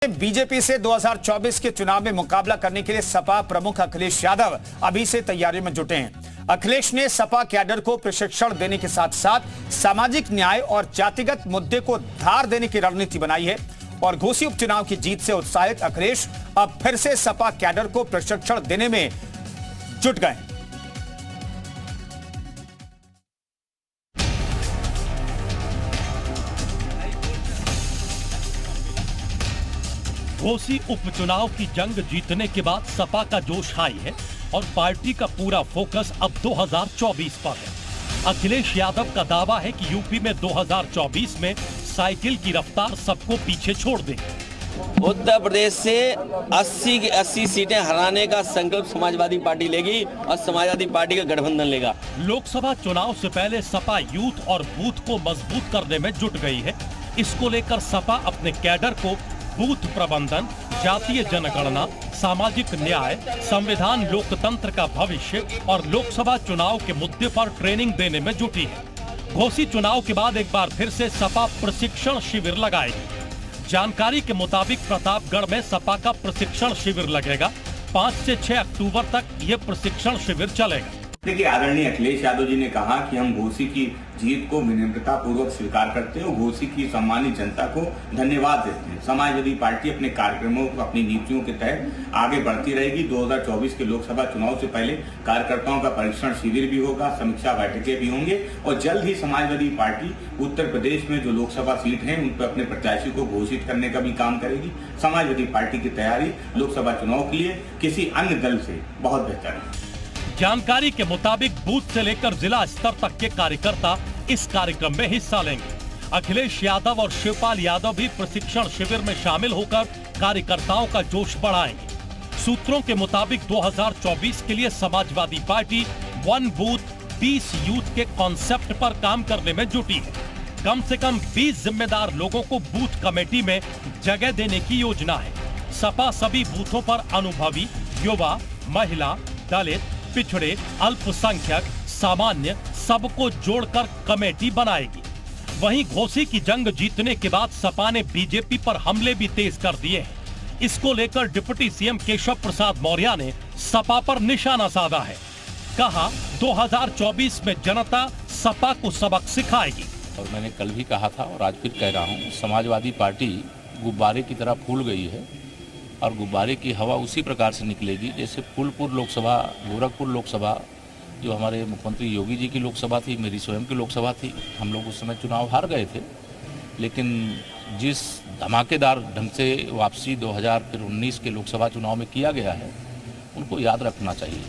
BJP से 2024 के चुनाव में मुकाबला करने के लिए सपा प्रमुख अखिलेश यादव अभी से तैयारी में जुटे हैं। अखिलेश ने सपा कैडर को प्रशिक्षण देने के साथ साथ सामाजिक न्याय और जातिगत मुद्दे को धार देने की रणनीति बनाई है और घोसी उपचुनाव की जीत से उत्साहित अखिलेश अब फिर से सपा कैडर को प्रशिक्षण देने में जुट गए। घोसी उपचुनाव की जंग जीतने के बाद सपा का जोश हाई है और पार्टी का पूरा फोकस अब 2024 पर है। अखिलेश यादव का दावा है कि यूपी में 2024 में साइकिल की रफ्तार सबको पीछे छोड़ देगी। उत्तर प्रदेश से 80 की 80 सीटें हराने का संकल्प समाजवादी पार्टी लेगी और समाजवादी पार्टी का गठबंधन लेगा। लोकसभा चुनाव से पहले सपा यूथ और बूथ को मजबूत करने में जुट गई है। इसको लेकर सपा अपने कैडर को बूथ प्रबंधन, जातीय जनगणना, सामाजिक न्याय, संविधान, लोकतंत्र का भविष्य और लोकसभा चुनाव के मुद्दे पर ट्रेनिंग देने में जुटी है। घोसी चुनाव के बाद एक बार फिर से सपा प्रशिक्षण शिविर लगाएगी। जानकारी के मुताबिक प्रतापगढ़ में सपा का प्रशिक्षण शिविर लगेगा। 5 से 6 अक्टूबर तक ये प्रशिक्षण शिविर चलेगा। देखिए, आदरणीय अखिलेश यादव जी ने कहा कि हम घोसी की जीत को विनम्रता पूर्वक स्वीकार करते हैं और घोसी की सम्मानित जनता को धन्यवाद देते हैं। समाजवादी पार्टी अपने कार्यक्रमों को, अपनी नीतियों के तहत आगे बढ़ती रहेगी। 2024 के लोकसभा चुनाव से पहले कार्यकर्ताओं का परीक्षण शिविर भी होगा, समीक्षा बैठकें भी होंगे और जल्द ही समाजवादी पार्टी उत्तर प्रदेश में जो लोकसभा सीट है उन पर अपने प्रत्याशी को घोषित करने का भी काम करेगी। समाजवादी पार्टी की तैयारी लोकसभा चुनाव के लिए किसी अन्य दल से बहुत बेहतर है। जानकारी के मुताबिक बूथ से लेकर जिला स्तर तक के कार्यकर्ता इस कार्यक्रम में हिस्सा लेंगे। अखिलेश यादव और शिवपाल यादव भी प्रशिक्षण शिविर में शामिल होकर कार्यकर्ताओं का जोश बढ़ाएंगे। सूत्रों के मुताबिक 2024 के लिए समाजवादी पार्टी 1 बूथ 20 यूथ के कॉन्सेप्ट पर काम करने में जुटी है। कम से कम 20 जिम्मेदार लोगों को बूथ कमेटी में जगह देने की योजना है। सपा सभी बूथों पर अनुभवी, युवा, महिला, दलित, पिछड़े, अल्पसंख्यक, सामान्य सबको जोड़कर कमेटी बनाएगी। वहीं घोसी की जंग जीतने के बाद सपा ने बीजेपी पर हमले भी तेज कर दिए हैं। इसको लेकर डिप्टी सीएम केशव प्रसाद मौर्य ने सपा पर निशाना साधा है। कहा 2024 में जनता सपा को सबक सिखाएगी। और मैंने कल भी कहा था और आज फिर कह रहा हूँ, समाजवादी पार्टी गुब्बारे की तरह फूल गई है और गुब्बारे की हवा उसी प्रकार से निकलेगी जैसे फूलपुर लोकसभा, गोरखपुर लोकसभा, जो हमारे मुख्यमंत्री योगी जी की लोकसभा थी, मेरी स्वयं की लोकसभा थी। हम लोग उस समय चुनाव हार गए थे, लेकिन जिस धमाकेदार ढंग से वापसी 2019 के लोकसभा चुनाव में किया गया है, उनको याद रखना चाहिए।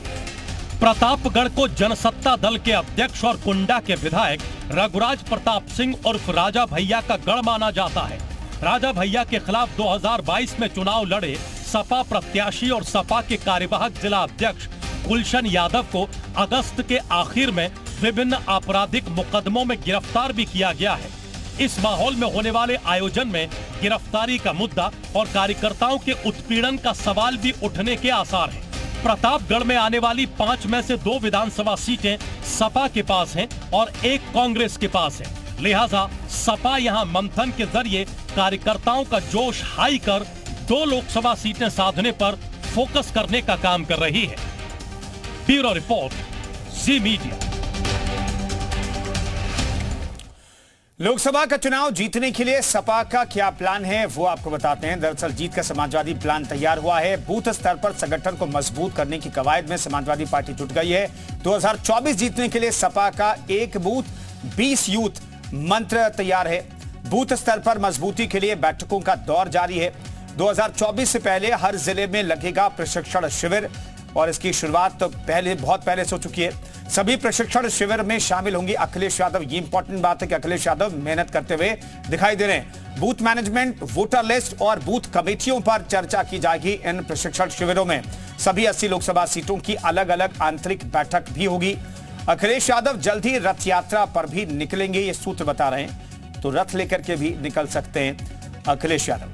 प्रतापगढ़ को जनसत्ता दल के अध्यक्ष और कुंडा के विधायक रघुराज प्रताप सिंह उर्फ राजा भैया का गढ़ माना जाता है। राजा भैया के खिलाफ 2022 में चुनाव लड़े सपा प्रत्याशी और सपा के कार्यवाहक जिला अध्यक्ष गुलशन यादव को अगस्त के आखिर में विभिन्न आपराधिक मुकदमों में गिरफ्तार भी किया गया है। इस माहौल में होने वाले आयोजन में गिरफ्तारी का मुद्दा और कार्यकर्ताओं के उत्पीड़न का सवाल भी उठने के आसार हैं। प्रतापगढ़ में आने वाली 5 में से 2 विधानसभा सीटें सपा के पास हैं और 1 कांग्रेस के पास है। लिहाजा सपा यहां मंथन के जरिए कार्यकर्ताओं का जोश हाई कर 2 लोकसभा सीटें साधने पर फोकस करने का काम कर रही है। ब्यूरो रिपोर्ट, जी मीडिया। लोकसभा का चुनाव जीतने के लिए सपा का क्या प्लान है वो आपको बताते हैं। दरअसल जीत का समाजवादी प्लान तैयार हुआ है। बूथ स्तर पर संगठन को मजबूत करने की कवायद में समाजवादी पार्टी जुट गई है। 2024 जीतने के लिए सपा का 1 बूथ 20 यूथ मंत्र तैयार है। बूथ स्तर पर मजबूती के लिए बैठकों का दौर जारी है। 2024 से पहले हर जिले में लगेगा प्रशिक्षण शिविर और इसकी शुरुआत तो बहुत पहले से हो चुकी है। सभी प्रशिक्षण शिविर में शामिल होंगे अखिलेश यादव। ये इंपॉर्टेंट बात है कि अखिलेश यादव मेहनत करते हुए दिखाई दे रहे हैं। बूथ मैनेजमेंट, वोटर लिस्ट और बूथ कमेटियों पर चर्चा की जाएगी इन प्रशिक्षण शिविरों में। सभी 80 लोकसभा सीटों की अलग अलग आंतरिक बैठक भी होगी। अखिलेश यादव जल्द ही रथ यात्रा पर भी निकलेंगे, ये सूत्र बता रहे हैं। तो रथ लेकर के भी निकल सकते हैं अखिलेश यादव।